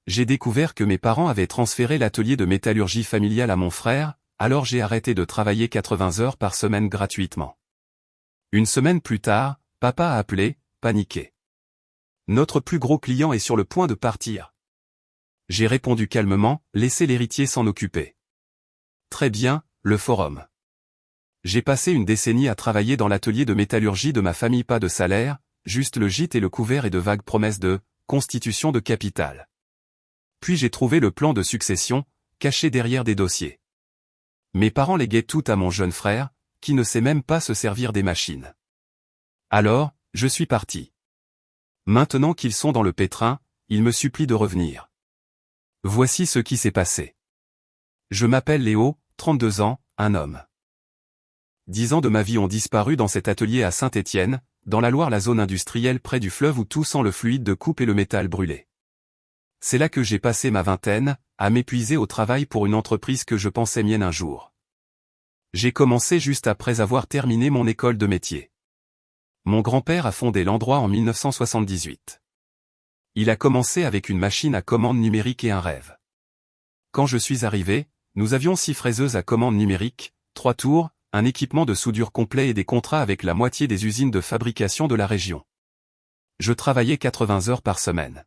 j'ai découvert que mes parents avaient transféré l'atelier de métallurgie familiale à mon frère, alors j'ai arrêté de travailler 80 heures par semaine gratuitement. Une semaine plus tard, papa a appelé, paniqué. Notre plus gros client est sur le point de partir. J'ai répondu calmement, laissez l'héritier s'en occuper. Très bien, le forum. J'ai passé une décennie à travailler dans l'atelier de métallurgie de ma famille, pas de salaire, juste le gîte et le couvert et de vagues promesses de constitution de capital. Puis j'ai trouvé le plan de succession, caché derrière des dossiers. Mes parents léguaient tout à mon jeune frère, qui ne sait même pas se servir des machines. Alors, je suis parti. Maintenant qu'ils sont dans le pétrin, ils me supplient de revenir. Voici ce qui s'est passé. Je m'appelle Léo, 32 ans, un homme. 10 ans de ma vie ont disparu dans cet atelier à Saint-Étienne, dans la Loire, la zone industrielle près du fleuve où tout sent le fluide de coupe et le métal brûlé. C'est là que j'ai passé ma vingtaine, à m'épuiser au travail pour une entreprise que je pensais mienne un jour. J'ai commencé juste après avoir terminé mon école de métier. Mon grand-père a fondé l'endroit en 1978. Il a commencé avec une machine à commande numérique et un rêve. Quand je suis arrivé, nous avions 6 fraiseuses à commande numérique, 3 tours, un équipement de soudure complet et des contrats avec la moitié des usines de fabrication de la région. Je travaillais 80 heures par semaine.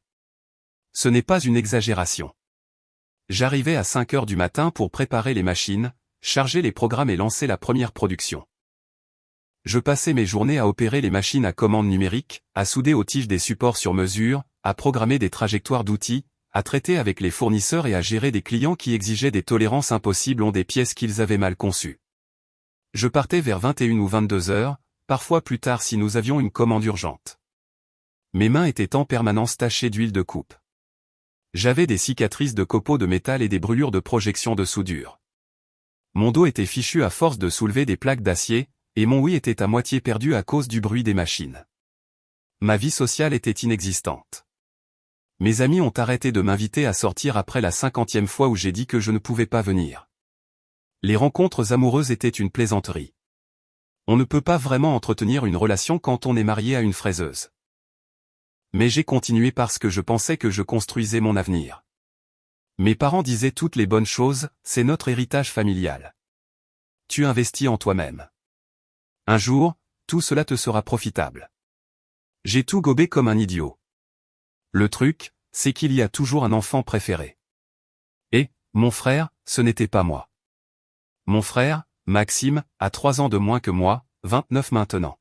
Ce n'est pas une exagération. J'arrivais à 5 heures du matin pour préparer les machines, charger les programmes et lancer la première production. Je passais mes journées à opérer les machines à commande numérique, à souder aux tiges des supports sur mesure, à programmer des trajectoires d'outils, à traiter avec les fournisseurs et à gérer des clients qui exigeaient des tolérances impossibles ont des pièces qu'ils avaient mal conçues. Je partais vers 21 ou 22 heures, parfois plus tard si nous avions une commande urgente. Mes mains étaient en permanence tachées d'huile de coupe. J'avais des cicatrices de copeaux de métal et des brûlures de projection de soudure. Mon dos était fichu à force de soulever des plaques d'acier, et mon oui était à moitié perdu à cause du bruit des machines. Ma vie sociale était inexistante. Mes amis ont arrêté de m'inviter à sortir après la 50e fois où j'ai dit que je ne pouvais pas venir. Les rencontres amoureuses étaient une plaisanterie. On ne peut pas vraiment entretenir une relation quand on est marié à une fraiseuse. Mais j'ai continué parce que je pensais que je construisais mon avenir. Mes parents disaient toutes les bonnes choses, c'est notre héritage familial. Tu investis en toi-même. Un jour, tout cela te sera profitable. J'ai tout gobé comme un idiot. Le truc, c'est qu'il y a toujours un enfant préféré. Et, mon frère, ce n'était pas moi. Mon frère, Maxime, a 3 ans de moins que moi, 29 maintenant.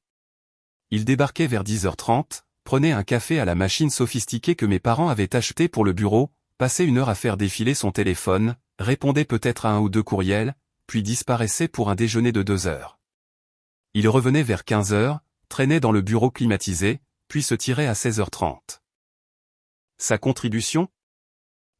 Il débarquait vers 10h30, prenait un café à la machine sophistiquée que mes parents avaient achetée pour le bureau, passait 1 heure à faire défiler son téléphone, répondait peut-être à 1 ou 2 courriels, puis disparaissait pour un déjeuner de 2 heures. Il revenait vers 15 heures, traînait dans le bureau climatisé, puis se tirait à 16h30. Sa contribution ?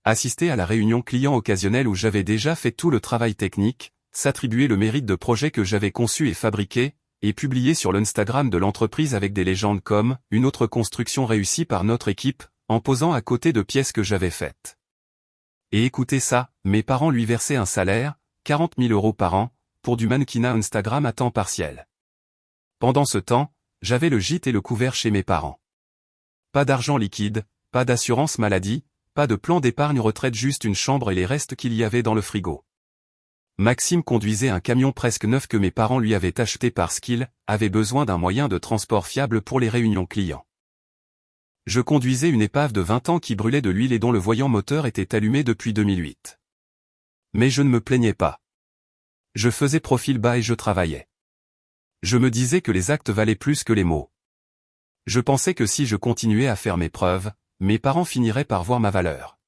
Assister à la réunion client occasionnelle où j'avais déjà fait tout le travail technique, s'attribuer le mérite de projets que j'avais conçus et fabriqués, et publier sur l'Instagram de l'entreprise avec des légendes comme « une autre construction réussie par notre équipe », en posant à côté de pièces que j'avais faites. Et écoutez ça, mes parents lui versaient un salaire, 40 000 € par an, pour du mannequinat Instagram à temps partiel. Pendant ce temps, j'avais le gîte et le couvert chez mes parents. Pas d'argent liquide, pas d'assurance maladie, pas de plan d'épargne retraite, juste une chambre et les restes qu'il y avait dans le frigo. Maxime conduisait un camion presque neuf que mes parents lui avaient acheté parce qu'il avait besoin d'un moyen de transport fiable pour les réunions clients. Je conduisais une épave de 20 ans qui brûlait de l'huile et dont le voyant moteur était allumé depuis 2008. Mais je ne me plaignais pas. Je faisais profil bas et je travaillais. Je me disais que les actes valaient plus que les mots. Je pensais que si je continuais à faire mes preuves, mes parents finiraient par voir ma valeur.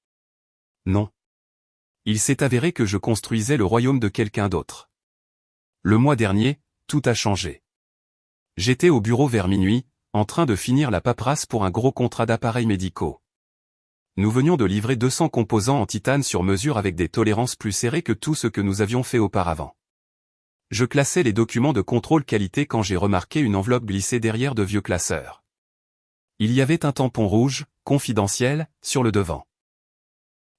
Non. Il s'est avéré que je construisais le royaume de quelqu'un d'autre. Le mois dernier, tout a changé. J'étais au bureau vers minuit, en train de finir la paperasse pour un gros contrat d'appareils médicaux. Nous venions de livrer 200 composants en titane sur mesure avec des tolérances plus serrées que tout ce que nous avions fait auparavant. Je classais les documents de contrôle qualité quand j'ai remarqué une enveloppe glissée derrière de vieux classeurs. Il y avait un tampon rouge, confidentiel, sur le devant.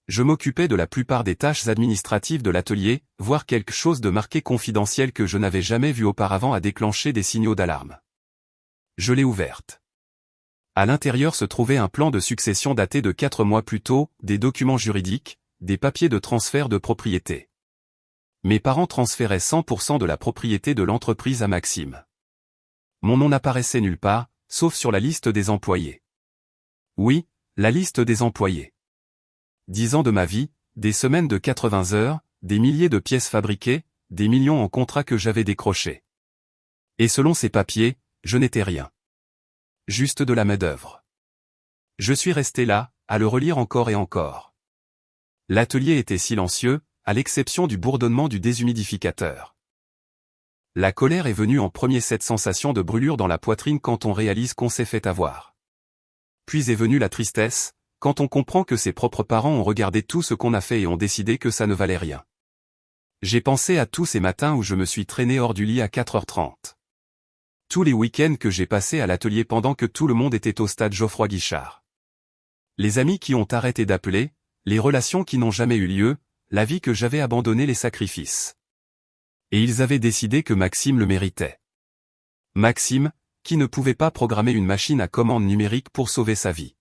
Je m'occupais de la plupart des tâches administratives de l'atelier, voire quelque chose de marqué confidentiel que je n'avais jamais vu auparavant à déclencher des signaux d'alarme. Je l'ai ouverte. À l'intérieur se trouvait un plan de succession daté de 4 mois plus tôt, des documents juridiques, des papiers de transfert de propriété. Mes parents transféraient 100% de la propriété de l'entreprise à Maxime. Mon nom n'apparaissait nulle part, sauf sur la liste des employés. Oui, la liste des employés. 10 ans de ma vie, des semaines de 80 heures, des milliers de pièces fabriquées, des millions en contrats que j'avais décrochés. Et selon ces papiers, je n'étais rien. Juste de la main-d'œuvre. Je suis resté là, à le relire encore et encore. L'atelier était silencieux, à l'exception du bourdonnement du déshumidificateur. La colère est venue en premier, cette sensation de brûlure dans la poitrine quand on réalise qu'on s'est fait avoir. Puis est venue la tristesse, quand on comprend que ses propres parents ont regardé tout ce qu'on a fait et ont décidé que ça ne valait rien. J'ai pensé à tous ces matins où je me suis traîné hors du lit à 4h30. Tous les week-ends que j'ai passés à l'atelier pendant que tout le monde était au stade Geoffroy Guichard. Les amis qui ont arrêté d'appeler, les relations qui n'ont jamais eu lieu, la vie que j'avais abandonnée, les sacrifices. Et ils avaient décidé que Maxime le méritait. Maxime, qui ne pouvait pas programmer une machine à commande numérique pour sauver sa vie.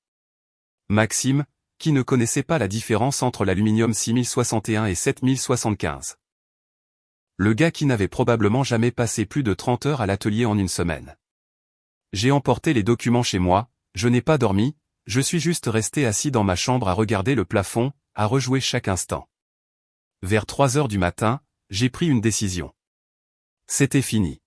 Maxime, qui ne connaissait pas la différence entre l'aluminium 6061 et 7075. Le gars qui n'avait probablement jamais passé plus de 30 heures à l'atelier en une semaine. J'ai emporté les documents chez moi, je n'ai pas dormi, je suis juste resté assis dans ma chambre à regarder le plafond, à rejouer chaque instant. Vers 3 heures du matin, j'ai pris une décision. C'était fini.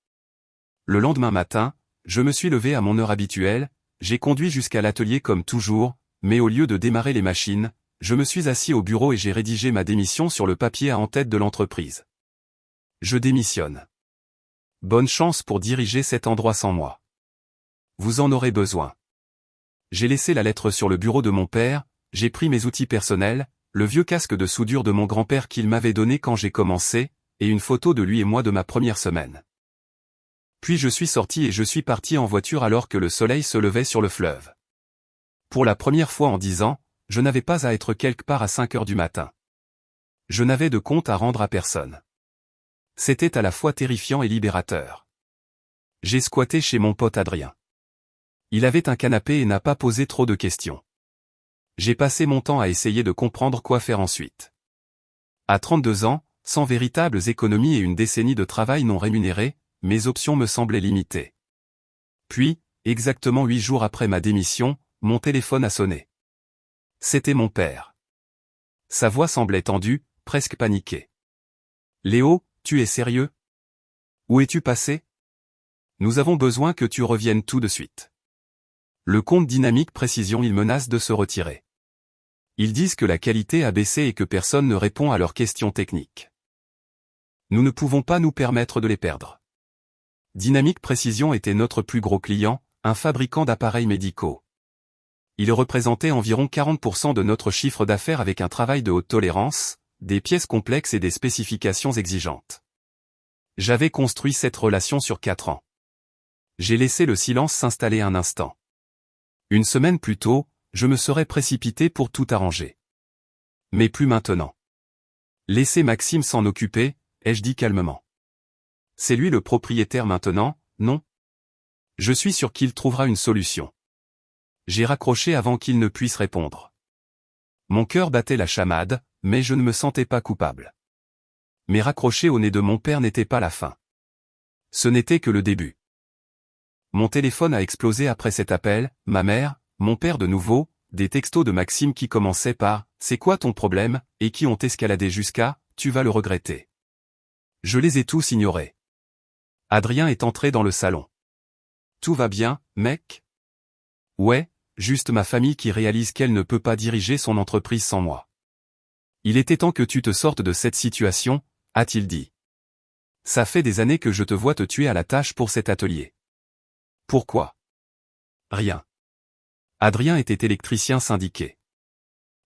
Le lendemain matin, je me suis levé à mon heure habituelle, j'ai conduit jusqu'à l'atelier comme toujours, mais au lieu de démarrer les machines, je me suis assis au bureau et j'ai rédigé ma démission sur le papier à en-tête de l'entreprise. Je démissionne. Bonne chance pour diriger cet endroit sans moi. Vous en aurez besoin. J'ai laissé la lettre sur le bureau de mon père, j'ai pris mes outils personnels, le vieux casque de soudure de mon grand-père qu'il m'avait donné quand j'ai commencé, et une photo de lui et moi de ma première semaine. Puis je suis sorti et je suis parti en voiture alors que le soleil se levait sur le fleuve. Pour la première fois en 10 ans, je n'avais pas à être quelque part à 5 heures du matin. Je n'avais de compte à rendre à personne. C'était à la fois terrifiant et libérateur. J'ai squatté chez mon pote Adrien. Il avait un canapé et n'a pas posé trop de questions. J'ai passé mon temps à essayer de comprendre quoi faire ensuite. À 32 ans, sans véritables économies et une décennie de travail non rémunéré, mes options me semblaient limitées. Puis, exactement 8 jours après ma démission, mon téléphone a sonné. C'était mon père. Sa voix semblait tendue, presque paniquée. « Léo, tu es sérieux? Où es-tu passé? Nous avons besoin que tu reviennes tout de suite. » Le compte Dynamique Précision, ils menacent de se retirer. Ils disent que la qualité a baissé et que personne ne répond à leurs questions techniques. Nous ne pouvons pas nous permettre de les perdre. Dynamique Précision était notre plus gros client, un fabricant d'appareils médicaux. Il représentait environ 40% de notre chiffre d'affaires avec un travail de haute tolérance, des pièces complexes et des spécifications exigeantes. J'avais construit cette relation sur 4 ans. J'ai laissé le silence s'installer un instant. Une semaine plus tôt, je me serais précipité pour tout arranger. Mais plus maintenant. Laissez Maxime s'en occuper, ai-je dit calmement. C'est lui le propriétaire maintenant, non? Je suis sûr qu'il trouvera une solution. J'ai raccroché avant qu'il ne puisse répondre. Mon cœur battait la chamade, mais je ne me sentais pas coupable. Mais raccrocher au nez de mon père n'était pas la fin. Ce n'était que le début. Mon téléphone a explosé après cet appel, ma mère, mon père de nouveau, des textos de Maxime qui commençaient par « C'est quoi ton problème ?» et qui ont escaladé jusqu'à « Tu vas le regretter ». Je les ai tous ignorés. Adrien est entré dans le salon. « Tout va bien, mec ? » « Ouais, juste ma famille qui réalise qu'elle ne peut pas diriger son entreprise sans moi. »« Il était temps que tu te sortes de cette situation, » a-t-il dit. « Ça fait des années que je te vois te tuer à la tâche pour cet atelier. » Pourquoi? Rien. Adrien était électricien syndiqué.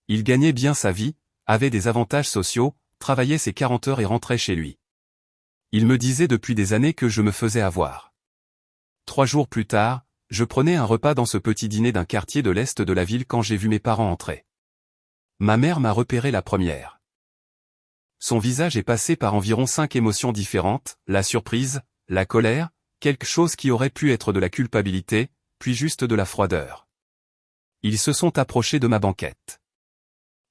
Il gagnait bien sa vie, avait des avantages sociaux, travaillait ses 40 heures et rentrait chez lui. Il me disait depuis des années que je me faisais avoir. 3 jours plus tard, je prenais un repas dans ce petit dîner d'un quartier de l'est de la ville quand j'ai vu mes parents entrer. Ma mère m'a repéré la première. Son visage est passé par environ 5 émotions différentes, la surprise, la colère, quelque chose qui aurait pu être de la culpabilité, puis juste de la froideur. Ils se sont approchés de ma banquette.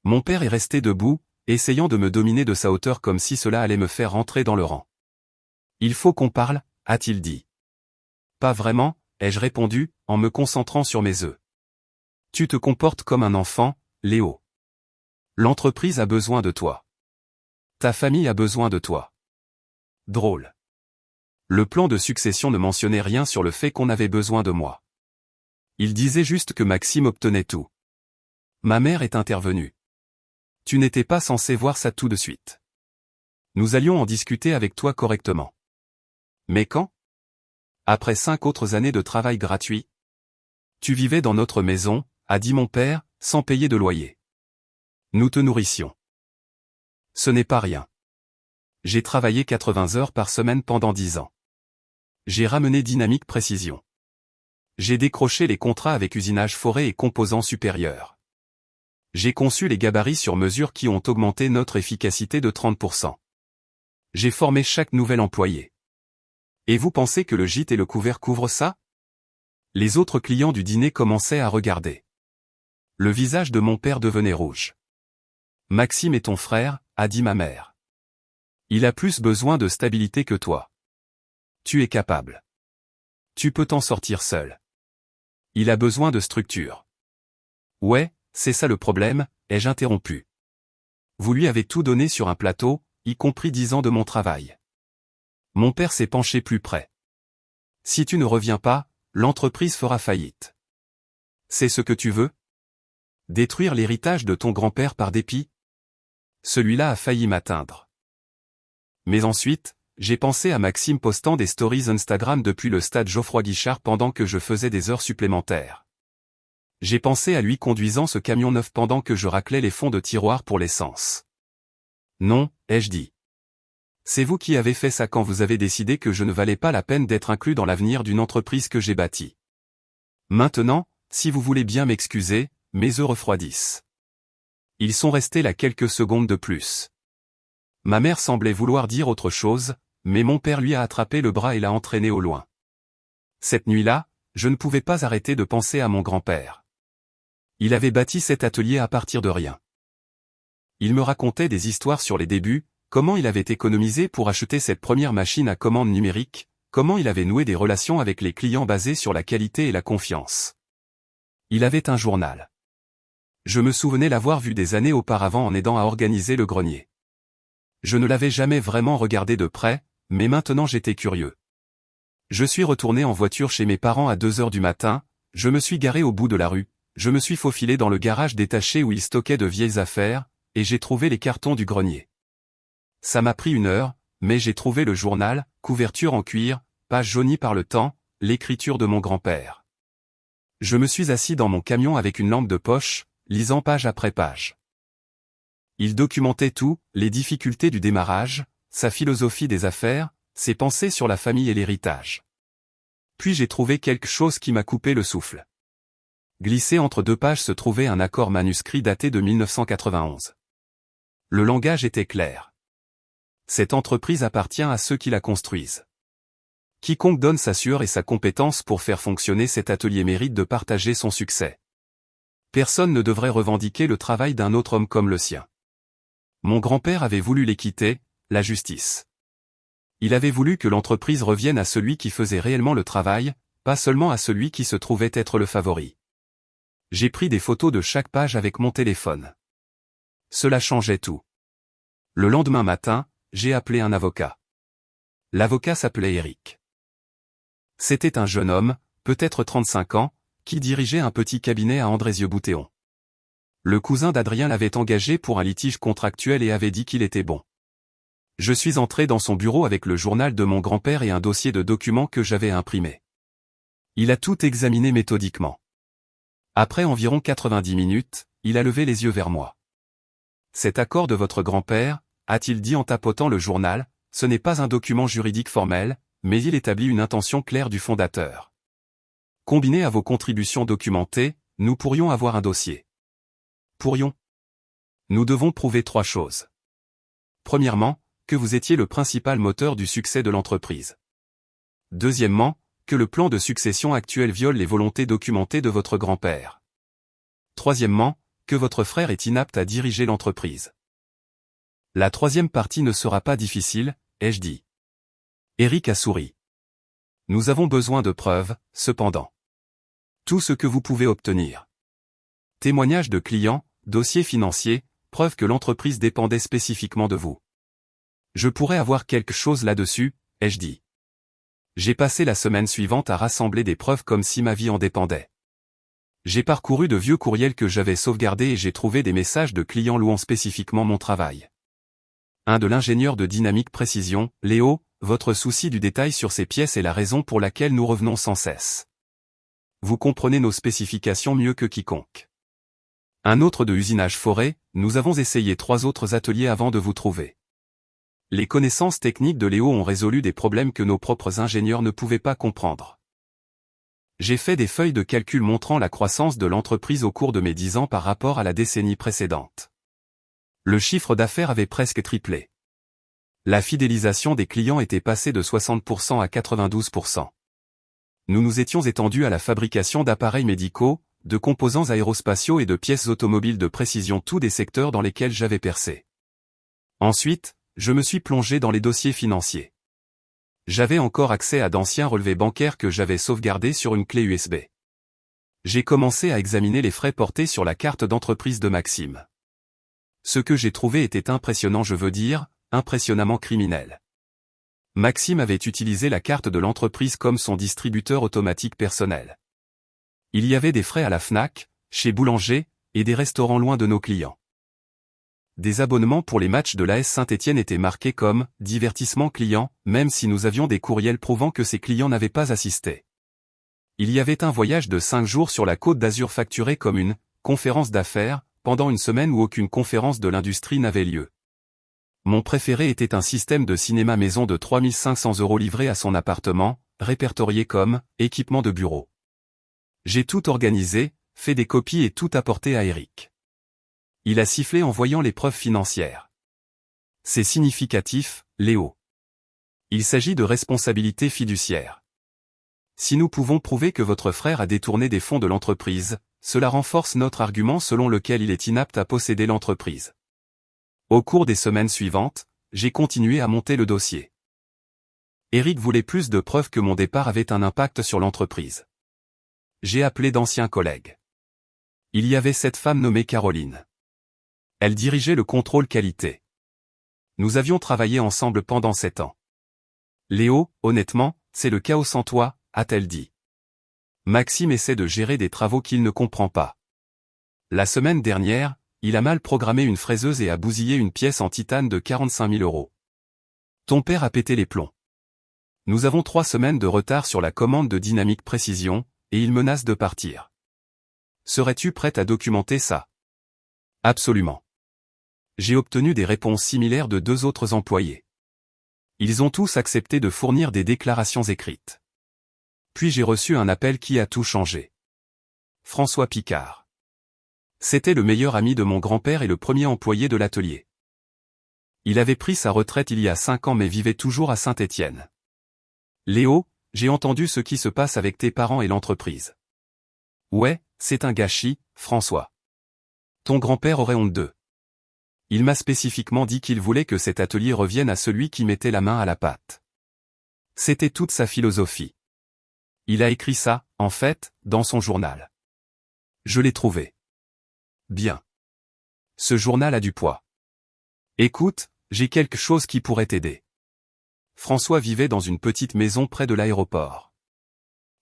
Mon père est resté debout, essayant de me dominer de sa hauteur comme si cela allait me faire rentrer dans le rang. Il faut qu'on parle, a-t-il dit. Pas vraiment, ai-je répondu, en me concentrant sur mes œufs. Tu te comportes comme un enfant, Léo. L'entreprise a besoin de toi. Ta famille a besoin de toi. Drôle. Le plan de succession ne mentionnait rien sur le fait qu'on avait besoin de moi. Il disait juste que Maxime obtenait tout. Ma mère est intervenue. Tu n'étais pas censé voir ça tout de suite. Nous allions en discuter avec toi correctement. Mais quand? Après 5 autres années de travail gratuit? Tu vivais dans notre maison, a dit mon père, sans payer de loyer. Nous te nourrissions. Ce n'est pas rien. J'ai travaillé 80 heures par semaine pendant 10 ans. J'ai ramené Dynamique Précision. J'ai décroché les contrats avec Usinage Forêt et Composants Supérieurs. J'ai conçu les gabarits sur mesure qui ont augmenté notre efficacité de 30%. J'ai formé chaque nouvel employé. Et vous pensez que le gîte et le couvert couvrent ça? Les autres clients du dîner commençaient à regarder. Le visage de mon père devenait rouge. Maxime est ton frère, a dit ma mère. Il a plus besoin de stabilité que toi. Tu es capable. Tu peux t'en sortir seul. Il a besoin de structure. Ouais, c'est ça le problème, ai-je interrompu. Vous lui avez tout donné sur un plateau, y compris 10 ans de mon travail. Mon père s'est penché plus près. Si tu ne reviens pas, l'entreprise fera faillite. C'est ce que tu veux? Détruire l'héritage de ton grand-père par dépit? Celui-là a failli m'atteindre. Mais ensuite, j'ai pensé à Maxime postant des stories Instagram depuis le stade Geoffroy Guichard pendant que je faisais des heures supplémentaires. J'ai pensé à lui conduisant ce camion neuf pendant que je raclais les fonds de tiroir pour l'essence. Non, ai-je dit. C'est vous qui avez fait ça quand vous avez décidé que je ne valais pas la peine d'être inclus dans l'avenir d'une entreprise que j'ai bâtie. Maintenant, si vous voulez bien m'excuser, mes œufs refroidissent. Ils sont restés là quelques secondes de plus. Ma mère semblait vouloir dire autre chose, mais mon père lui a attrapé le bras et l'a entraîné au loin. Cette nuit-là, je ne pouvais pas arrêter de penser à mon grand-père. Il avait bâti cet atelier à partir de rien. Il me racontait des histoires sur les débuts, comment il avait économisé pour acheter cette première machine à commande numérique, comment il avait noué des relations avec les clients basées sur la qualité et la confiance. Il avait un journal. Je me souvenais l'avoir vu des années auparavant en aidant à organiser le grenier. Je ne l'avais jamais vraiment regardé de près, mais maintenant j'étais curieux. Je suis retourné en voiture chez mes parents à 2 heures du matin, je me suis garé au bout de la rue, je me suis faufilé dans le garage détaché où ils stockaient de vieilles affaires, et j'ai trouvé les cartons du grenier. Ça m'a pris 1 heure, mais j'ai trouvé le journal, couverture en cuir, page jaunie par le temps, l'écriture de mon grand-père. Je me suis assis dans mon camion avec une lampe de poche, lisant page après page. Il documentait tout, les difficultés du démarrage, sa philosophie des affaires, ses pensées sur la famille et l'héritage. Puis j'ai trouvé quelque chose qui m'a coupé le souffle. Glissé entre 2 pages se trouvait un accord manuscrit daté de 1991. Le langage était clair. Cette entreprise appartient à ceux qui la construisent. Quiconque donne sa sueur et sa compétence pour faire fonctionner cet atelier mérite de partager son succès. Personne ne devrait revendiquer le travail d'un autre homme comme le sien. Mon grand-père avait voulu l'équité, la justice. Il avait voulu que l'entreprise revienne à celui qui faisait réellement le travail, pas seulement à celui qui se trouvait être le favori. J'ai pris des photos de chaque page avec mon téléphone. Cela changeait tout. Le lendemain matin, j'ai appelé un avocat. L'avocat s'appelait Eric. C'était un jeune homme, peut-être 35 ans, qui dirigeait un petit cabinet à Andrézieux-Boutéon. Le cousin d'Adrien l'avait engagé pour un litige contractuel et avait dit qu'il était bon. Je suis entré dans son bureau avec le journal de mon grand-père et un dossier de documents que j'avais imprimé. Il a tout examiné méthodiquement. Après environ 90 minutes, il a levé les yeux vers moi. Cet accord de votre grand-père, a-t-il dit en tapotant le journal, ce n'est pas un document juridique formel, mais il établit une intention claire du fondateur. Combiné à vos contributions documentées, nous pourrions avoir un dossier. Pourrions. Nous devons prouver 3 choses. Premièrement, que vous étiez le principal moteur du succès de l'entreprise. Deuxièmement, que le plan de succession actuel viole les volontés documentées de votre grand-père. Troisièmement, que votre frère est inapte à diriger l'entreprise. La troisième partie ne sera pas difficile, ai-je dit. Eric a souri. Nous avons besoin de preuves, cependant. Tout ce que vous pouvez obtenir. Témoignages de clients, dossiers financiers, preuve que l'entreprise dépendait spécifiquement de vous. Je pourrais avoir quelque chose là-dessus, ai-je dit. J'ai passé la semaine suivante à rassembler des preuves comme si ma vie en dépendait. J'ai parcouru de vieux courriels que j'avais sauvegardés et j'ai trouvé des messages de clients louant spécifiquement mon travail. Un de l'ingénieur de Dynamique Précision, Léo, votre souci du détail sur ces pièces est la raison pour laquelle nous revenons sans cesse. Vous comprenez nos spécifications mieux que quiconque. Un autre de Usinage Forêt, nous avons essayé 3 autres ateliers avant de vous trouver. Les connaissances techniques de Léo ont résolu des problèmes que nos propres ingénieurs ne pouvaient pas comprendre. J'ai fait des feuilles de calcul montrant la croissance de l'entreprise au cours de mes 10 ans par rapport à la décennie précédente. Le chiffre d'affaires avait presque triplé. La fidélisation des clients était passée de 60% à 92%. Nous nous étions étendus à la fabrication d'appareils médicaux, de composants aérospatiaux et de pièces automobiles de précision, tous des secteurs dans lesquels j'avais percé. Ensuite, je me suis plongé dans les dossiers financiers. J'avais encore accès à d'anciens relevés bancaires que j'avais sauvegardés sur une clé USB. J'ai commencé à examiner les frais portés sur la carte d'entreprise de Maxime. Ce que j'ai trouvé était impressionnant, je veux dire, impressionnamment criminel. Maxime avait utilisé la carte de l'entreprise comme son distributeur automatique personnel. Il y avait des frais à la Fnac, chez Boulanger, et des restaurants loin de nos clients. Des abonnements pour les matchs de l'AS Saint-Étienne étaient marqués comme « divertissement client », même si nous avions des courriels prouvant que ces clients n'avaient pas assisté. Il y avait un voyage de 5 jours sur la Côte d'Azur facturé comme une « conférence d'affaires », pendant une semaine où aucune conférence de l'industrie n'avait lieu. Mon préféré était un système de cinéma maison de 3 500 € livré à son appartement, répertorié comme « équipement de bureau ». J'ai tout organisé, fait des copies et tout apporté à Eric. Il a sifflé en voyant les preuves financières. C'est significatif, Léo. Il s'agit de responsabilité fiduciaire. Si nous pouvons prouver que votre frère a détourné des fonds de l'entreprise, cela renforce notre argument selon lequel il est inapte à posséder l'entreprise. Au cours des semaines suivantes, j'ai continué à monter le dossier. Eric voulait plus de preuves que mon départ avait un impact sur l'entreprise. J'ai appelé d'anciens collègues. Il y avait cette femme nommée Caroline. Elle dirigeait le contrôle qualité. Nous avions travaillé ensemble pendant 7 ans. Léo, honnêtement, c'est le chaos sans toi, a-t-elle dit. Maxime essaie de gérer des travaux qu'il ne comprend pas. La semaine dernière, il a mal programmé une fraiseuse et a bousillé une pièce en titane de 45 000 €. Ton père a pété les plombs. Nous avons 3 semaines de retard sur la commande de Dynamique Précision, et il menace de partir. Serais-tu prête à documenter ça? Absolument. J'ai obtenu des réponses similaires de 2 autres employés. Ils ont tous accepté de fournir des déclarations écrites. Puis j'ai reçu un appel qui a tout changé. François Picard. C'était le meilleur ami de mon grand-père et le premier employé de l'atelier. Il avait pris sa retraite il y a 5 ans mais vivait toujours à Saint-Étienne. Léo, j'ai entendu ce qui se passe avec tes parents et l'entreprise. Ouais, c'est un gâchis, François. Ton grand-père aurait honte d'eux. Il m'a spécifiquement dit qu'il voulait que cet atelier revienne à celui qui mettait la main à la pâte. C'était toute sa philosophie. Il a écrit ça, en fait, dans son journal. Je l'ai trouvé. Bien. Ce journal a du poids. Écoute, j'ai quelque chose qui pourrait t'aider. François vivait dans une petite maison près de l'aéroport.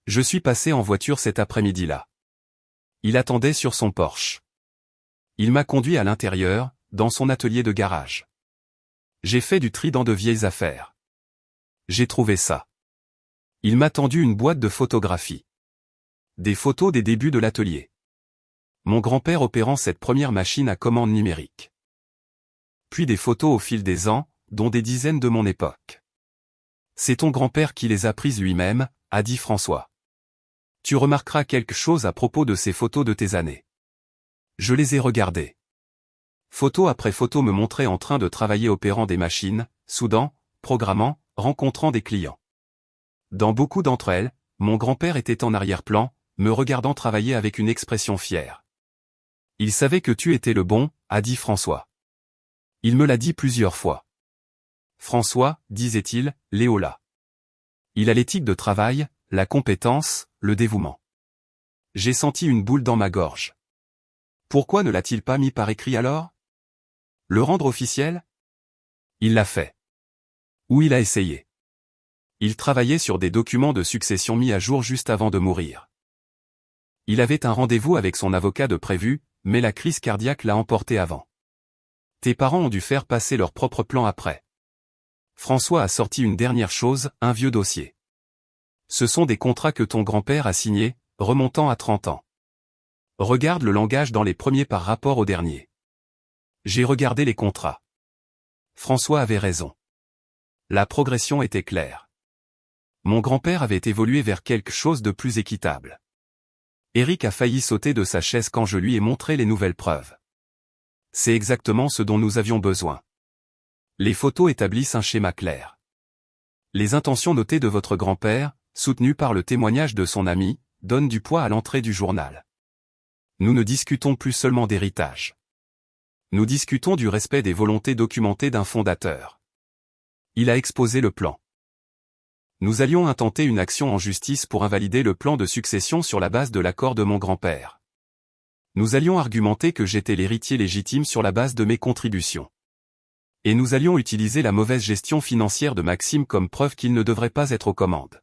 Je suis passé en voiture cet après-midi-là. Il attendait sur son Porsche. Il m'a conduit à l'intérieur, dans son atelier de garage. J'ai fait du tri dans de vieilles affaires. J'ai trouvé ça. Il m'a tendu une boîte de photographie. Des photos des débuts de l'atelier. Mon grand-père opérant cette première machine à commande numérique. Puis des photos au fil des ans, dont des dizaines de mon époque. C'est ton grand-père qui les a prises lui-même, a dit François. Tu remarqueras quelque chose à propos de ces photos de tes années. Je les ai regardées. Photo après photo me montrait en train de travailler opérant des machines, soudant, programmant, rencontrant des clients. Dans beaucoup d'entre elles, mon grand-père était en arrière-plan, me regardant travailler avec une expression fière. Il savait que tu étais le bon, a dit François. Il me l'a dit plusieurs fois. François, disait-il, Léola. Il a l'éthique de travail, la compétence, le dévouement. J'ai senti une boule dans ma gorge. Pourquoi ne l'a-t-il pas mis par écrit alors? Le rendre officiel? Il l'a fait. Ou il a essayé. Il travaillait sur des documents de succession mis à jour juste avant de mourir. Il avait un rendez-vous avec son avocat de prévu, mais la crise cardiaque l'a emporté avant. Tes parents ont dû faire passer leur propre plan après. François a sorti une dernière chose, un vieux dossier. Ce sont des contrats que ton grand-père a signés, remontant à 30 ans. Regarde le langage dans les premiers par rapport au dernier. J'ai regardé les contrats. François avait raison. La progression était claire. Mon grand-père avait évolué vers quelque chose de plus équitable. Éric a failli sauter de sa chaise quand je lui ai montré les nouvelles preuves. C'est exactement ce dont nous avions besoin. Les photos établissent un schéma clair. Les intentions notées de votre grand-père, soutenues par le témoignage de son ami, donnent du poids à l'entrée du journal. Nous ne discutons plus seulement d'héritage. Nous discutons du respect des volontés documentées d'un fondateur. Il a exposé le plan. Nous allions intenter une action en justice pour invalider le plan de succession sur la base de l'accord de mon grand-père. Nous allions argumenter que j'étais l'héritier légitime sur la base de mes contributions. Et nous allions utiliser la mauvaise gestion financière de Maxime comme preuve qu'il ne devrait pas être aux commandes.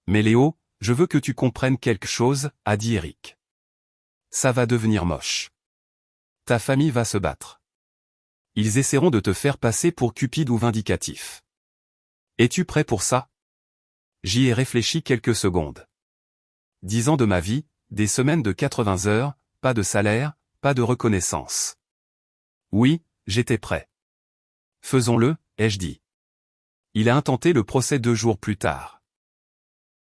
Mais Léo, je veux que tu comprennes quelque chose, a dit Éric. Ça va devenir moche. Ta famille va se battre. Ils essaieront de te faire passer pour cupide ou vindicatif. Es-tu prêt pour ça? J'y ai réfléchi quelques secondes. 10 ans de ma vie, des semaines de 80 heures, pas de salaire, pas de reconnaissance. Oui, j'étais prêt. Faisons-le, ai-je dit. Il a intenté le procès 2 jours plus tard.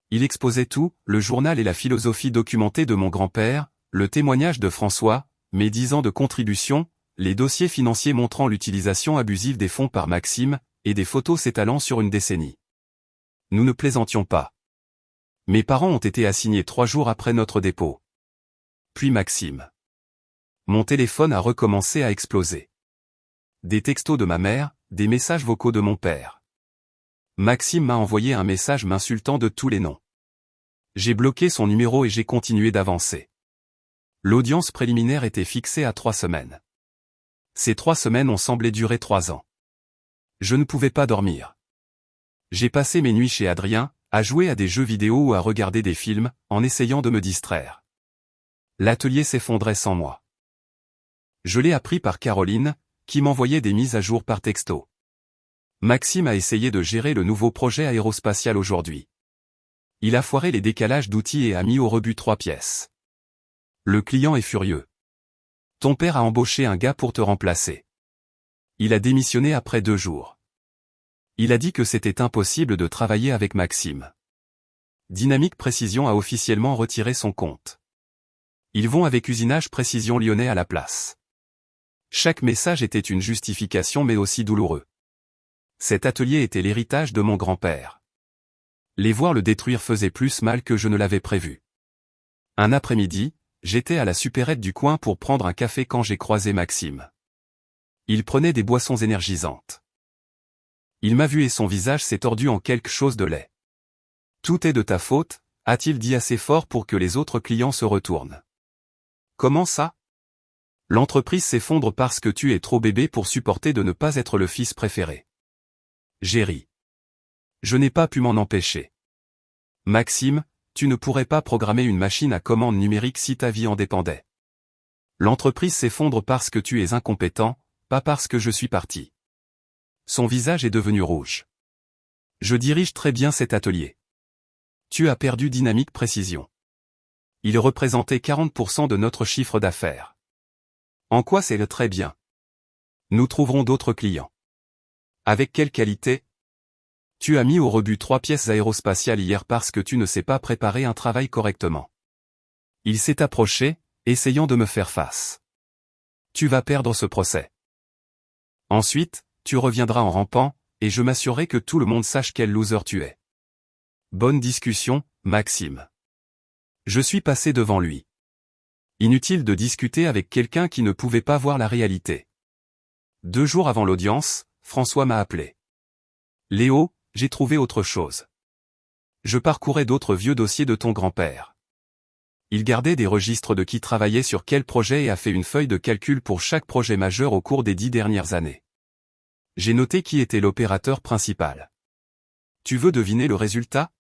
Il exposait tout, le journal et la philosophie documentée de mon grand-père, le témoignage de François, mes 10 ans de contribution, les dossiers financiers montrant l'utilisation abusive des fonds par Maxime, et des photos s'étalant sur une décennie. Nous ne plaisantions pas. Mes parents ont été assignés 3 jours après notre dépôt. Puis Maxime. Mon téléphone a recommencé à exploser. Des textos de ma mère, des messages vocaux de mon père. Maxime m'a envoyé un message m'insultant de tous les noms. J'ai bloqué son numéro et j'ai continué d'avancer. L'audience préliminaire était fixée à 3 semaines. Ces 3 semaines ont semblé durer 3 ans. Je ne pouvais pas dormir. J'ai passé mes nuits chez Adrien, à jouer à des jeux vidéo ou à regarder des films, en essayant de me distraire. L'atelier s'effondrait sans moi. Je l'ai appris par Caroline, qui m'envoyait des mises à jour par texto. Maxime a essayé de gérer le nouveau projet aérospatial aujourd'hui. Il a foiré les décalages d'outils et a mis au rebut 3 pièces. Le client est furieux. Ton père a embauché un gars pour te remplacer. Il a démissionné après 2 jours. Il a dit que c'était impossible de travailler avec Maxime. Dynamique Précision a officiellement retiré son compte. Ils vont avec Usinage Précision Lyonnais à la place. Chaque message était une justification mais aussi douloureux. Cet atelier était l'héritage de mon grand-père. Les voir le détruire faisait plus mal que je ne l'avais prévu. Un après-midi, j'étais à la supérette du coin pour prendre un café quand j'ai croisé Maxime. Il prenait des boissons énergisantes. Il m'a vu et son visage s'est tordu en quelque chose de laid. Tout est de ta faute, a-t-il dit assez fort pour que les autres clients se retournent. Comment ça? L'entreprise s'effondre parce que tu es trop bébé pour supporter de ne pas être le fils préféré. J'ai ri. Je n'ai pas pu m'en empêcher. Maxime, tu ne pourrais pas programmer une machine à commande numérique si ta vie en dépendait. L'entreprise s'effondre parce que tu es incompétent, pas parce que je suis parti. Son visage est devenu rouge. Je dirige très bien cet atelier. Tu as perdu Dynamique Précision. Il représentait 40% de notre chiffre d'affaires. En quoi c'est le très bien? Nous trouverons d'autres clients. Avec quelle qualité? Tu as mis au rebut 3 pièces aérospatiales hier parce que tu ne sais pas préparer un travail correctement. Il s'est approché, essayant de me faire face. Tu vas perdre ce procès. Ensuite, tu reviendras en rampant, et je m'assurerai que tout le monde sache quel loser tu es. Bonne discussion, Maxime. Je suis passé devant lui. Inutile de discuter avec quelqu'un qui ne pouvait pas voir la réalité. 2 jours avant l'audience, François m'a appelé. Léo, j'ai trouvé autre chose. Je parcourais d'autres vieux dossiers de ton grand-père. Il gardait des registres de qui travaillait sur quel projet et a fait une feuille de calcul pour chaque projet majeur au cours des 10 dernières années. J'ai noté qui était l'opérateur principal. Tu veux deviner le résultat?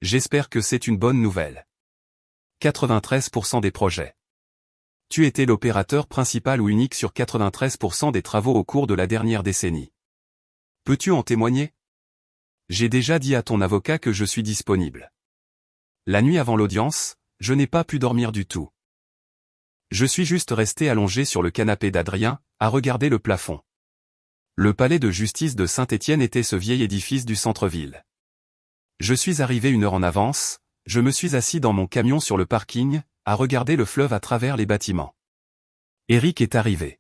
J'espère que c'est une bonne nouvelle. 93% des projets. Tu étais l'opérateur principal ou unique sur 93% des travaux au cours de la dernière décennie. Peux-tu en témoigner? J'ai déjà dit à ton avocat que je suis disponible. La nuit avant l'audience, je n'ai pas pu dormir du tout. Je suis juste resté allongé sur le canapé d'Adrien, à regarder le plafond. Le palais de justice de Saint-Étienne était ce vieil édifice du centre-ville. Je suis arrivé 1 heure en avance, je me suis assis dans mon camion sur le parking, à regarder le fleuve à travers les bâtiments. Eric est arrivé.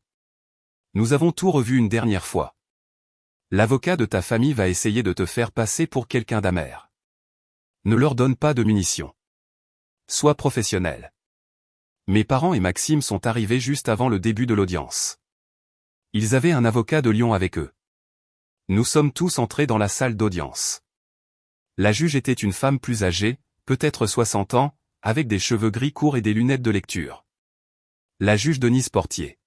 Nous avons tout revu une dernière fois. L'avocat de ta famille va essayer de te faire passer pour quelqu'un d'amer. Ne leur donne pas de munitions. Sois professionnel. Mes parents et Maxime sont arrivés juste avant le début de l'audience. Ils avaient un avocat de Lyon avec eux. Nous sommes tous entrés dans la salle d'audience. La juge était une femme plus âgée, peut-être 60 ans, avec des cheveux gris courts et des lunettes de lecture. La juge Denise Portier.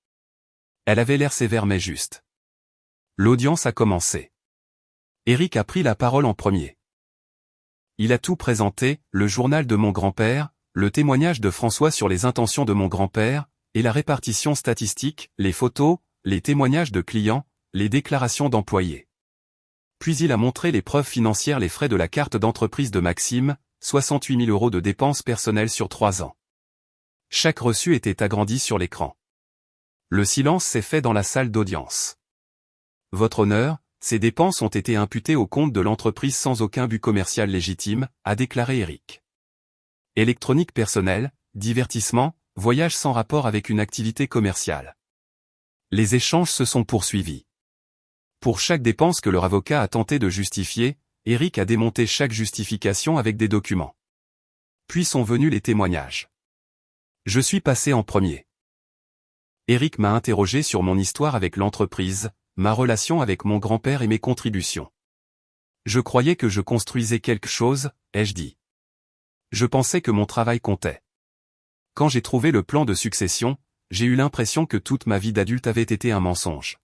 Elle avait l'air sévère mais juste. L'audience a commencé. Eric a pris la parole en premier. Il a tout présenté, le journal de mon grand-père, le témoignage de François sur les intentions de mon grand-père, et la répartition statistique, les photos, les témoignages de clients, les déclarations d'employés. Puis il a montré les preuves financières, les frais de la carte d'entreprise de Maxime, 68 000 € de dépenses personnelles sur 3 ans. Chaque reçu était agrandi sur l'écran. Le silence s'est fait dans la salle d'audience. Votre honneur, ces dépenses ont été imputées au compte de l'entreprise sans aucun but commercial légitime, a déclaré Eric. Électronique personnelle, divertissement, voyage sans rapport avec une activité commerciale. Les échanges se sont poursuivis. Pour chaque dépense que leur avocat a tenté de justifier, Eric a démonté chaque justification avec des documents. Puis sont venus les témoignages. Je suis passé en premier. Eric m'a interrogé sur mon histoire avec l'entreprise, ma relation avec mon grand-père et mes contributions. Je croyais que je construisais quelque chose, ai-je dit. Je pensais que mon travail comptait. Quand j'ai trouvé le plan de succession, j'ai eu l'impression que toute ma vie d'adulte avait été un mensonge.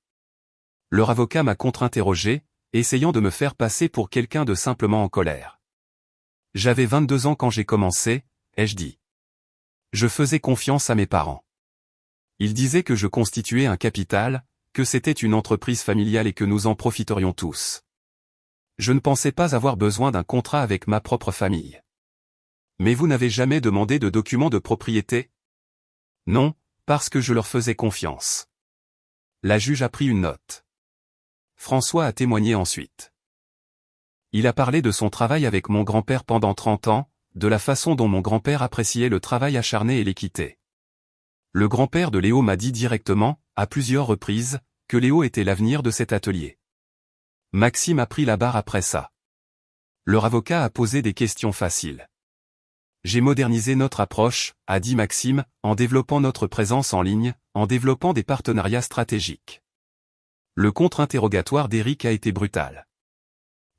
Leur avocat m'a contre-interrogé, essayant de me faire passer pour quelqu'un de simplement en colère. J'avais 22 ans quand j'ai commencé, ai-je dit. Je faisais confiance à mes parents. Ils disaient que je constituais un capital, que c'était une entreprise familiale et que nous en profiterions tous. Je ne pensais pas avoir besoin d'un contrat avec ma propre famille. Mais vous n'avez jamais demandé de documents de propriété? Non, parce que je leur faisais confiance. La juge a pris une note. François a témoigné ensuite. Il a parlé de son travail avec mon grand-père pendant 30 ans, de la façon dont mon grand-père appréciait le travail acharné et l'équité. Le grand-père de Léo m'a dit directement, à plusieurs reprises, que Léo était l'avenir de cet atelier. Maxime a pris la barre après ça. Leur avocat a posé des questions faciles. J'ai modernisé notre approche, a dit Maxime, en développant notre présence en ligne, en développant des partenariats stratégiques. Le contre-interrogatoire d'Eric a été brutal.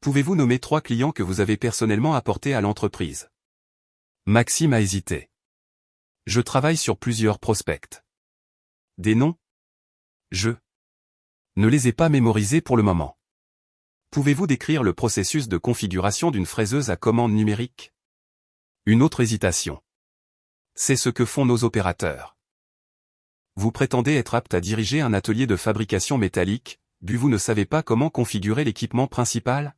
Pouvez-vous nommer 3 clients que vous avez personnellement apportés à l'entreprise? Maxime a hésité. Je travaille sur plusieurs prospects. Des noms? Je ne les ai pas mémorisés pour le moment. Pouvez-vous décrire le processus de configuration d'une fraiseuse à commande numérique? Une autre hésitation. C'est ce que font nos opérateurs. Vous prétendez être apte à diriger un atelier de fabrication métallique, puis vous ne savez pas comment configurer l'équipement principal?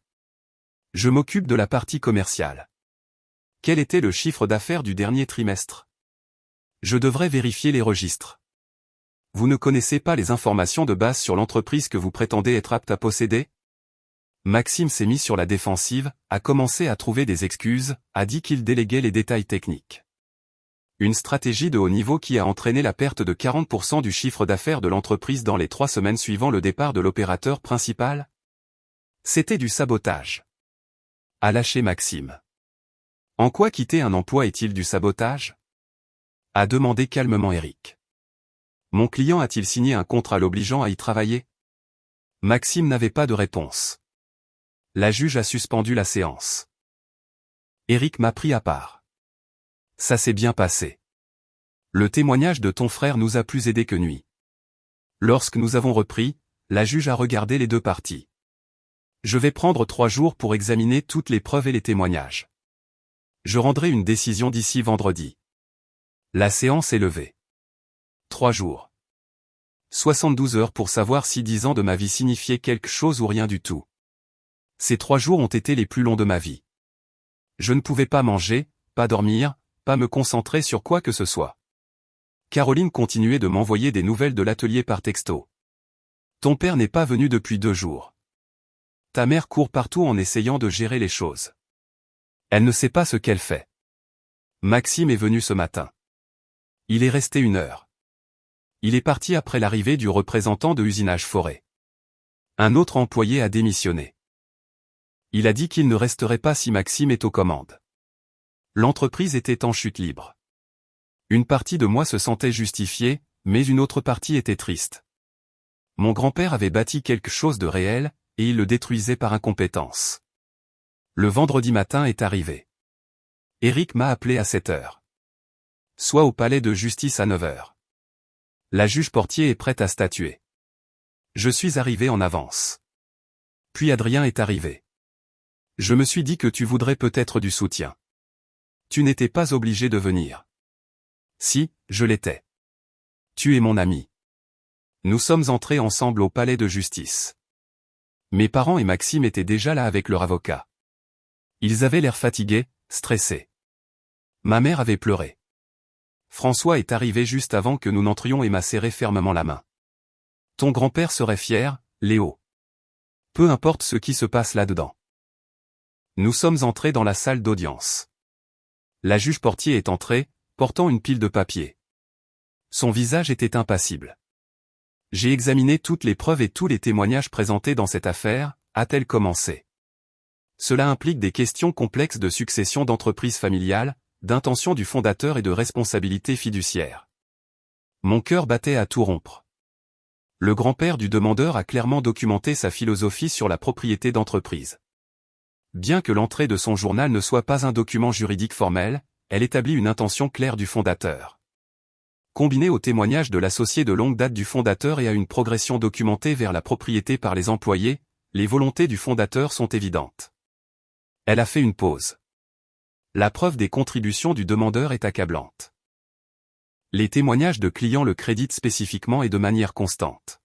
Je m'occupe de la partie commerciale. Quel était le chiffre d'affaires du dernier trimestre? Je devrais vérifier les registres. Vous ne connaissez pas les informations de base sur l'entreprise que vous prétendez être apte à posséder? Maxime s'est mis sur la défensive, a commencé à trouver des excuses, a dit qu'il déléguait les détails techniques. Une stratégie de haut niveau qui a entraîné la perte de 40% du chiffre d'affaires de l'entreprise dans les 3 semaines suivant le départ de l'opérateur principal? C'était du sabotage. A lâché Maxime. En quoi quitter un emploi est-il du sabotage? a demandé calmement Eric. Mon client a-t-il signé un contrat l'obligeant à y travailler? Maxime n'avait pas de réponse. La juge a suspendu la séance. Eric m'a pris à part. Ça s'est bien passé. Le témoignage de ton frère nous a plus aidés que nui. Lorsque nous avons repris, la juge a regardé les deux parties. Je vais prendre 3 jours pour examiner toutes les preuves et les témoignages. Je rendrai une décision d'ici vendredi. La séance est levée. 3 jours. 72 heures pour savoir si 10 ans de ma vie signifiaient quelque chose ou rien du tout. Ces 3 jours ont été les plus longs de ma vie. Je ne pouvais pas manger, pas dormir, pas me concentrer sur quoi que ce soit. Caroline continuait de m'envoyer des nouvelles de l'atelier par texto. Ton père n'est pas venu depuis 2 jours. Ta mère court partout en essayant de gérer les choses. Elle ne sait pas ce qu'elle fait. Maxime est venu ce matin. Il est resté 1 heure. Il est parti après l'arrivée du représentant de Usinage Forêt. Un autre employé a démissionné. Il a dit qu'il ne resterait pas si Maxime est aux commandes. L'entreprise était en chute libre. Une partie de moi se sentait justifiée, mais une autre partie était triste. Mon grand-père avait bâti quelque chose de réel, et il le détruisait par incompétence. Le vendredi matin est arrivé. Eric m'a appelé à 7 heures. Sois au palais de justice à 9 heures. La juge Portier est prête à statuer. Je suis arrivé en avance. Puis Adrien est arrivé. Je me suis dit que tu voudrais peut-être du soutien. Tu n'étais pas obligé de venir. Si, je l'étais. Tu es mon ami. Nous sommes entrés ensemble au palais de justice. Mes parents et Maxime étaient déjà là avec leur avocat. Ils avaient l'air fatigués, stressés. Ma mère avait pleuré. François est arrivé juste avant que nous n'entrions et m'a serré fermement la main. Ton grand-père serait fier, Léo. Peu importe ce qui se passe là-dedans. Nous sommes entrés dans la salle d'audience. La juge Portier est entrée, portant une pile de papier. Son visage était impassible. J'ai examiné toutes les preuves et tous les témoignages présentés dans cette affaire, a-t-elle commencé. Cela implique des questions complexes de succession d'entreprise familiale, d'intention du fondateur et de responsabilité fiduciaire. Mon cœur battait à tout rompre. Le grand-père du demandeur a clairement documenté sa philosophie sur la propriété d'entreprise. Bien que l'entrée de son journal ne soit pas un document juridique formel, elle établit une intention claire du fondateur. Combinée au témoignage de l'associé de longue date du fondateur et à une progression documentée vers la propriété par les employés, les volontés du fondateur sont évidentes. Elle a fait une pause. La preuve des contributions du demandeur est accablante. Les témoignages de clients le créditent spécifiquement et de manière constante.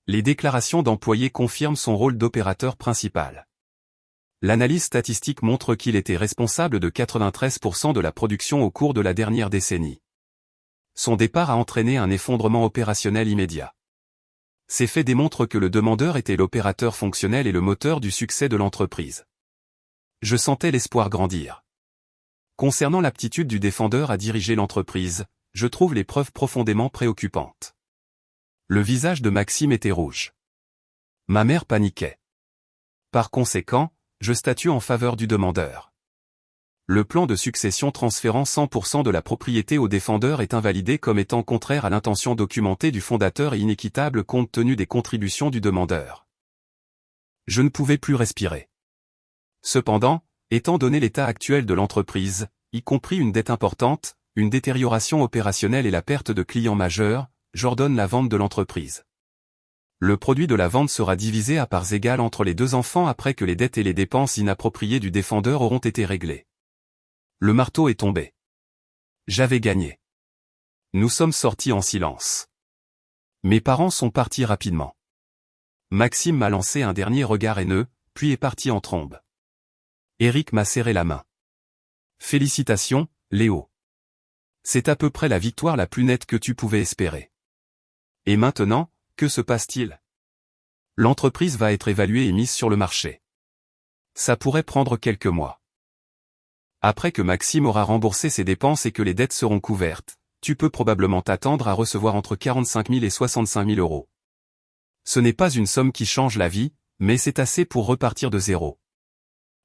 Les déclarations d'employés confirment son rôle d'opérateur principal. L'analyse statistique montre qu'il était responsable de 93% de la production au cours de la dernière décennie. Son départ a entraîné un effondrement opérationnel immédiat. Ces faits démontrent que le demandeur était l'opérateur fonctionnel et le moteur du succès de l'entreprise. Je sentais l'espoir grandir. Concernant l'aptitude du défendeur à diriger l'entreprise, je trouve les preuves profondément préoccupantes. Le visage de Maxime était rouge. Ma mère paniquait. Par conséquent, je statue en faveur du demandeur. Le plan de succession transférant 100% de la propriété au défendeur est invalidé comme étant contraire à l'intention documentée du fondateur et inéquitable compte tenu des contributions du demandeur. Je ne pouvais plus respirer. Cependant, étant donné l'état actuel de l'entreprise, y compris une dette importante, une détérioration opérationnelle et la perte de clients majeurs, j'ordonne la vente de l'entreprise. Le produit de la vente sera divisé à parts égales entre les 2 enfants après que les dettes et les dépenses inappropriées du défendeur auront été réglées. Le marteau est tombé. J'avais gagné. Nous sommes sortis en silence. Mes parents sont partis rapidement. Maxime m'a lancé un dernier regard haineux, puis est parti en trombe. Eric m'a serré la main. Félicitations, Léo. C'est à peu près la victoire la plus nette que tu pouvais espérer. Et maintenant, que se passe-t-il? L'entreprise va être évaluée et mise sur le marché. Ça pourrait prendre quelques mois. Après que Maxime aura remboursé ses dépenses et que les dettes seront couvertes, tu peux probablement t'attendre à recevoir entre 45 000 et 65 000 euros. Ce n'est pas une somme qui change la vie, mais c'est assez pour repartir de zéro.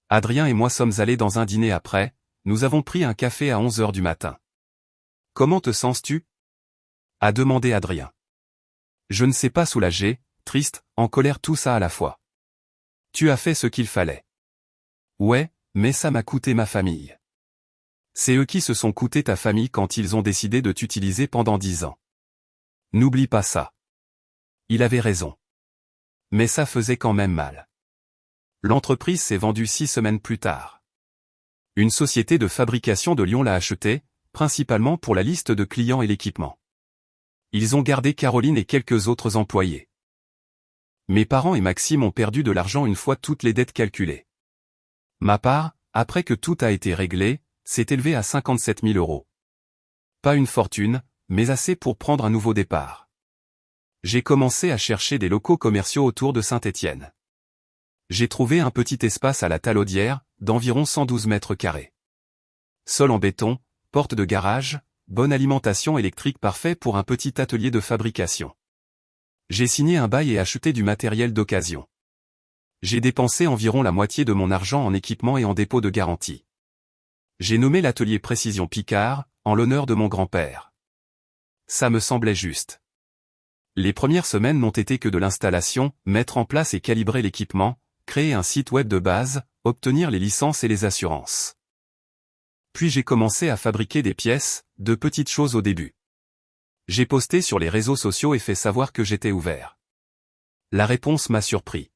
Adrien et moi sommes allés dans un dîner après, nous avons pris un café à 11 heures du matin. Comment te sens-tu? A demandé Adrien. Je ne sais pas, soulagé, triste, en colère, tout ça à la fois. Tu as fait ce qu'il fallait. Ouais, mais ça m'a coûté ma famille. C'est eux qui se sont coûté ta famille quand ils ont décidé de t'utiliser pendant 10 ans. N'oublie pas ça. Il avait raison. Mais ça faisait quand même mal. L'entreprise s'est vendue 6 semaines plus tard. Une société de fabrication de Lyon l'a achetée, principalement pour la liste de clients et l'équipement. Ils ont gardé Caroline et quelques autres employés. Mes parents et Maxime ont perdu de l'argent une fois toutes les dettes calculées. Ma part, après que tout a été réglé, s'est élevée à 57 000 €. Pas une fortune, mais assez pour prendre un nouveau départ. J'ai commencé à chercher des locaux commerciaux autour de Saint-Étienne. J'ai trouvé un petit espace à la Talaudière, d'environ 112 mètres carrés. Sol en béton, porte de garage, bonne alimentation électrique, parfait pour un petit atelier de fabrication. J'ai signé un bail et acheté du matériel d'occasion. J'ai dépensé environ la moitié de mon argent en équipement et en dépôt de garantie. J'ai nommé l'atelier Précision Picard, en l'honneur de mon grand-père. Ça me semblait juste. Les premières semaines n'ont été que de l'installation, mettre en place et calibrer l'équipement, créer un site web de base, obtenir les licences et les assurances. Puis j'ai commencé à fabriquer des pièces, de petites choses au début. J'ai posté sur les réseaux sociaux et fait savoir que j'étais ouvert. La réponse m'a surpris.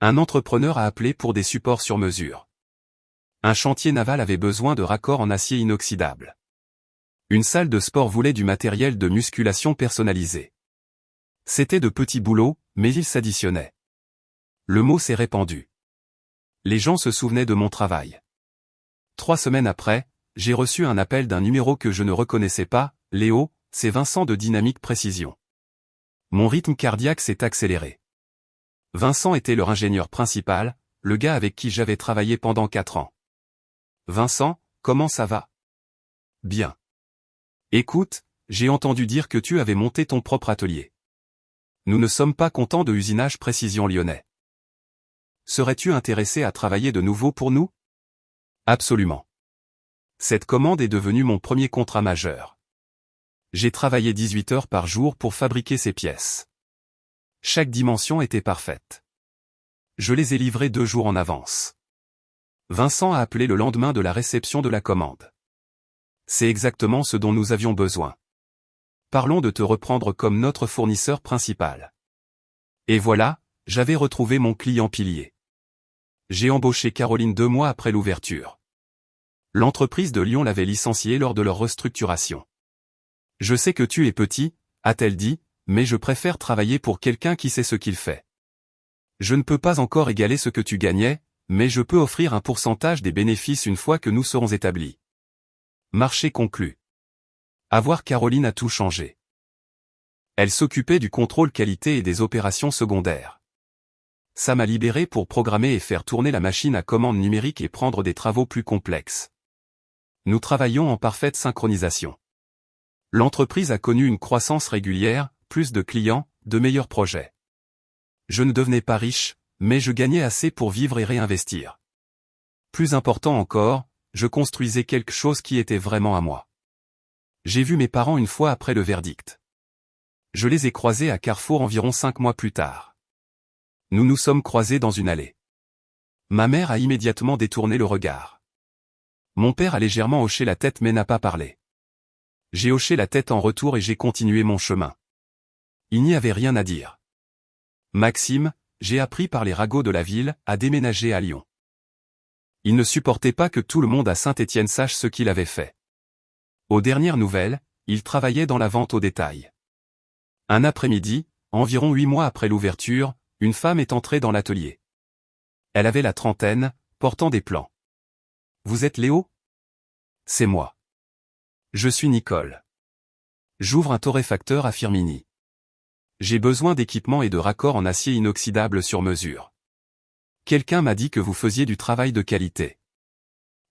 Un entrepreneur a appelé pour des supports sur mesure. Un chantier naval avait besoin de raccords en acier inoxydable. Une salle de sport voulait du matériel de musculation personnalisé. C'était de petits boulots, mais ils s'additionnaient. Le mot s'est répandu. Les gens se souvenaient de mon travail. 3 semaines après, j'ai reçu un appel d'un numéro que je ne reconnaissais pas. Léo, c'est Vincent de Dynamique Précision. Mon rythme cardiaque s'est accéléré. Vincent était leur ingénieur principal, le gars avec qui j'avais travaillé pendant 4 ans. Vincent, comment ça va? Bien. Écoute, j'ai entendu dire que tu avais monté ton propre atelier. Nous ne sommes pas contents de Usinage Précision lyonnais. Serais-tu intéressé à travailler de nouveau pour nous? Absolument. Cette commande est devenue mon premier contrat majeur. J'ai travaillé 18 heures par jour pour fabriquer ces pièces. Chaque dimension était parfaite. Je les ai livrées 2 jours en avance. Vincent a appelé le lendemain de la réception de la commande. C'est exactement ce dont nous avions besoin. Parlons de te reprendre comme notre fournisseur principal. Et voilà, j'avais retrouvé mon client pilier. J'ai embauché Caroline 2 mois après l'ouverture. L'entreprise de Lyon l'avait licenciée lors de leur restructuration. Je sais que tu es petit, a-t-elle dit, mais je préfère travailler pour quelqu'un qui sait ce qu'il fait. Je ne peux pas encore égaler ce que tu gagnais, mais je peux offrir un pourcentage des bénéfices une fois que nous serons établis. Marché conclu. Avoir Caroline a tout changé. Elle s'occupait du contrôle qualité et des opérations secondaires. Ça m'a libéré pour programmer et faire tourner la machine à commande numérique et prendre des travaux plus complexes. Nous travaillons en parfaite synchronisation. L'entreprise a connu une croissance régulière, plus de clients, de meilleurs projets. Je ne devenais pas riche, mais je gagnais assez pour vivre et réinvestir. Plus important encore, je construisais quelque chose qui était vraiment à moi. J'ai vu mes parents une fois après le verdict. Je les ai croisés à Carrefour environ 5 mois plus tard. Nous nous sommes croisés dans une allée. Ma mère a immédiatement détourné le regard. Mon père a légèrement hoché la tête mais n'a pas parlé. J'ai hoché la tête en retour et j'ai continué mon chemin. Il n'y avait rien à dire. Maxime, j'ai appris par les ragots de la ville, a déménagé à Lyon. Il ne supportait pas que tout le monde à Saint-Étienne sache ce qu'il avait fait. Aux dernières nouvelles, il travaillait dans la vente au détail. Un après-midi, environ 8 mois après l'ouverture, une femme est entrée dans l'atelier. Elle avait la trentaine, portant des plans. « Vous êtes Léo ? » ?»« C'est moi. »« Je suis Nicole. J'ouvre un torréfacteur à Firminy. J'ai besoin d'équipements et de raccords en acier inoxydable sur mesure. Quelqu'un m'a dit que vous faisiez du travail de qualité. »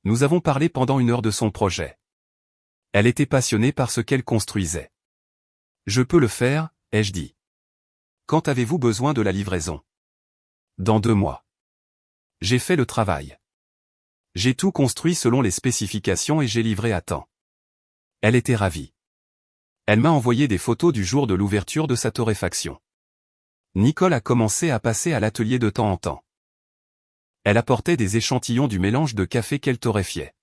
Nous avons parlé pendant 1 heure de son projet. Elle était passionnée par ce qu'elle construisait. « Je peux le faire, ai-je dit. Quand avez-vous besoin de la livraison ? » Dans 2 mois. J'ai fait le travail. J'ai tout construit selon les spécifications et j'ai livré à temps. Elle était ravie. Elle m'a envoyé des photos du jour de l'ouverture de sa torréfaction. Nicole a commencé à passer à l'atelier de temps en temps. Elle apportait des échantillons du mélange de café qu'elle torréfiait.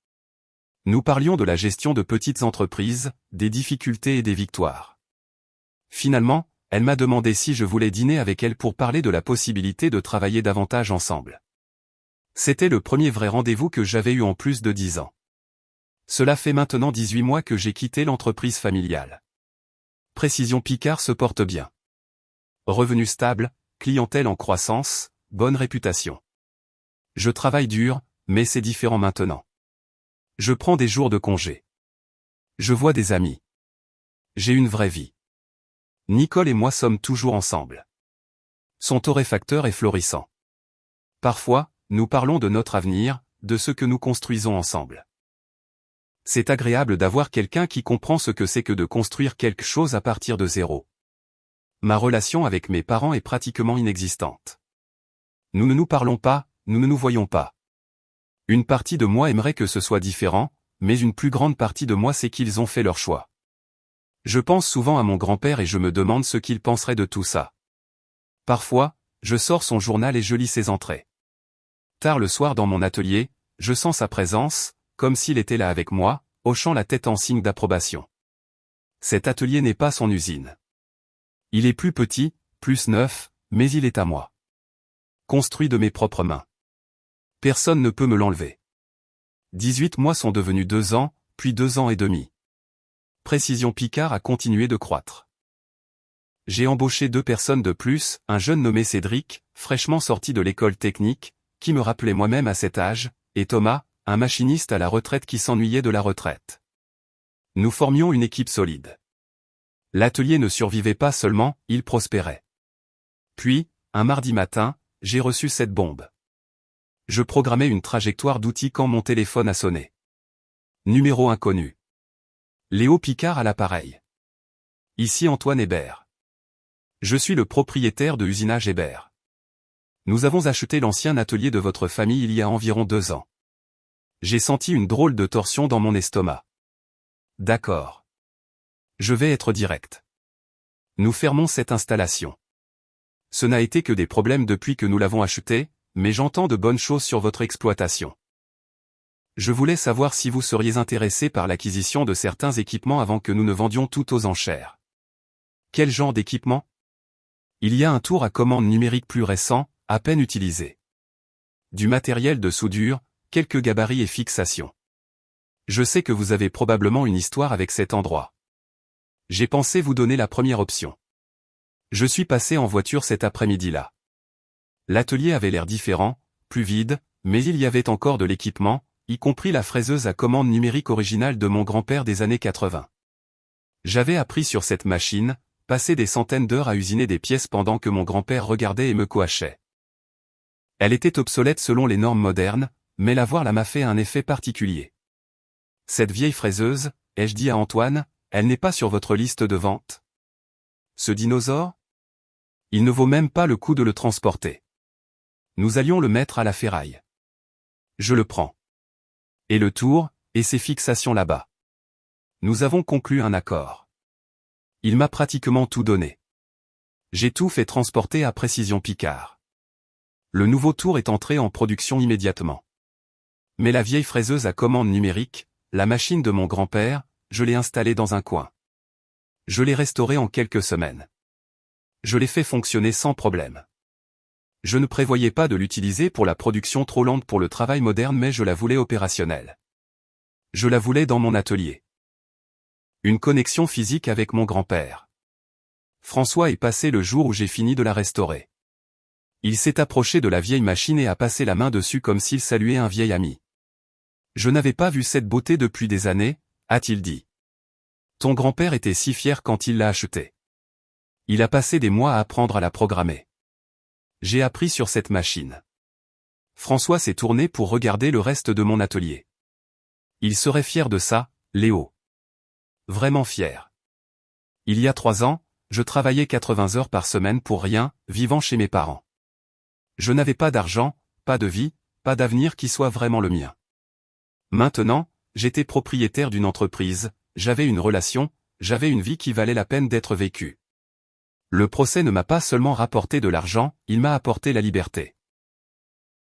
Nous parlions de la gestion de petites entreprises, des difficultés et des victoires. Finalement, elle m'a demandé si je voulais dîner avec elle pour parler de la possibilité de travailler davantage ensemble. C'était le premier vrai rendez-vous que j'avais eu en plus de 10 ans. Cela fait maintenant 18 mois que j'ai quitté l'entreprise familiale. Précision Picard se porte bien. Revenus stables, clientèle en croissance, bonne réputation. Je travaille dur, mais c'est différent maintenant. Je prends des jours de congé. Je vois des amis. J'ai une vraie vie. Nicole et moi sommes toujours ensemble. Son torréfacteur est florissant. Parfois, nous parlons de notre avenir, de ce que nous construisons ensemble. C'est agréable d'avoir quelqu'un qui comprend ce que c'est que de construire quelque chose à partir de zéro. Ma relation avec mes parents est pratiquement inexistante. Nous ne nous parlons pas, nous ne nous voyons pas. Une partie de moi aimerait que ce soit différent, mais une plus grande partie de moi sait qu'ils ont fait leur choix. Je pense souvent à mon grand-père et je me demande ce qu'il penserait de tout ça. Parfois, je sors son journal et je lis ses entrées. Tard le soir dans mon atelier, je sens sa présence, comme s'il était là avec moi, hochant la tête en signe d'approbation. Cet atelier n'est pas son usine. Il est plus petit, plus neuf, mais il est à moi. Construit de mes propres mains. Personne ne peut me l'enlever. 18 mois sont devenus 2 ans, puis 2 ans et demi. Précision Picard a continué de croître. J'ai embauché 2 personnes de plus, un jeune nommé Cédric, fraîchement sorti de l'école technique, qui me rappelait moi-même à cet âge, et Thomas, un machiniste à la retraite qui s'ennuyait de la retraite. Nous formions une équipe solide. L'atelier ne survivait pas seulement, il prospérait. Puis, un mardi matin, j'ai reçu cette bombe. Je programmais une trajectoire d'outils quand mon téléphone a sonné. Numéro inconnu. Léo Picard à l'appareil. Ici Antoine Hébert. Je suis le propriétaire de Usinage Hébert. Nous avons acheté l'ancien atelier de votre famille il y a environ 2 ans. J'ai senti une drôle de torsion dans mon estomac. D'accord. Je vais être direct. Nous fermons cette installation. Ce n'a été que des problèmes depuis que nous l'avons acheté, mais j'entends de bonnes choses sur votre exploitation. Je voulais savoir si vous seriez intéressé par l'acquisition de certains équipements avant que nous ne vendions tout aux enchères. Quel genre d'équipement? Il y a un tour à commande numérique plus récent, à peine utilisé. Du matériel de soudure, quelques gabarits et fixations. Je sais que vous avez probablement une histoire avec cet endroit. J'ai pensé vous donner la première option. Je suis passé en voiture cet après-midi-là. L'atelier avait l'air différent, plus vide, mais il y avait encore de l'équipement, y compris la fraiseuse à commande numérique originale de mon grand-père des années 80. J'avais appris sur cette machine, passé des centaines d'heures à usiner des pièces pendant que mon grand-père regardait et me coachait. Elle était obsolète selon les normes modernes, mais la voir là m'a fait un effet particulier. Cette vieille fraiseuse, ai-je dit à Antoine, elle n'est pas sur votre liste de vente? Ce dinosaure? Il ne vaut même pas le coup de le transporter. Nous allions le mettre à la ferraille. Je le prends. Et le tour, et ses fixations là-bas. Nous avons conclu un accord. Il m'a pratiquement tout donné. J'ai tout fait transporter à Précision Picard. Le nouveau tour est entré en production immédiatement. Mais la vieille fraiseuse à commande numérique, la machine de mon grand-père, je l'ai installée dans un coin. Je l'ai restaurée en quelques semaines. Je l'ai fait fonctionner sans problème. Je ne prévoyais pas de l'utiliser pour la production trop lente pour le travail moderne mais je la voulais opérationnelle. Je la voulais dans mon atelier. Une connexion physique avec mon grand-père. François est passé le jour où j'ai fini de la restaurer. Il s'est approché de la vieille machine et a passé la main dessus comme s'il saluait un vieil ami. Je n'avais pas vu cette beauté depuis des années, a-t-il dit. Ton grand-père était si fier quand il l'a achetée. Il a passé des mois à apprendre à la programmer. J'ai appris sur cette machine. François s'est tourné pour regarder le reste de mon atelier. Il serait fier de ça, Léo. Vraiment fier. Il y a 3 ans, je travaillais 80 heures par semaine pour rien, vivant chez mes parents. Je n'avais pas d'argent, pas de vie, pas d'avenir qui soit vraiment le mien. Maintenant, j'étais propriétaire d'une entreprise, j'avais une relation, j'avais une vie qui valait la peine d'être vécue. Le procès ne m'a pas seulement rapporté de l'argent, il m'a apporté la liberté.